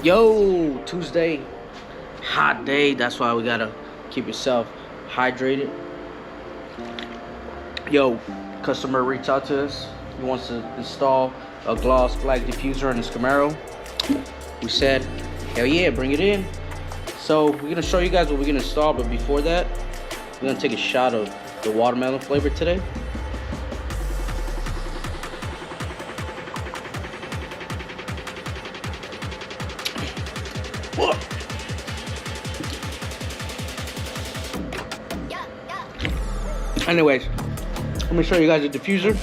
Yo, Tuesday, hot day. That's why we gotta keep yourself hydrated. Yo, customer reached out to us. He wants to install a gloss black diffuser in his Camaro. We said, hell yeah, bring it in. So we're gonna show you guys what we're gonna install, but before that, we're gonna take a shot of the watermelon flavor today. Anyways, let me show you guys the diffuser.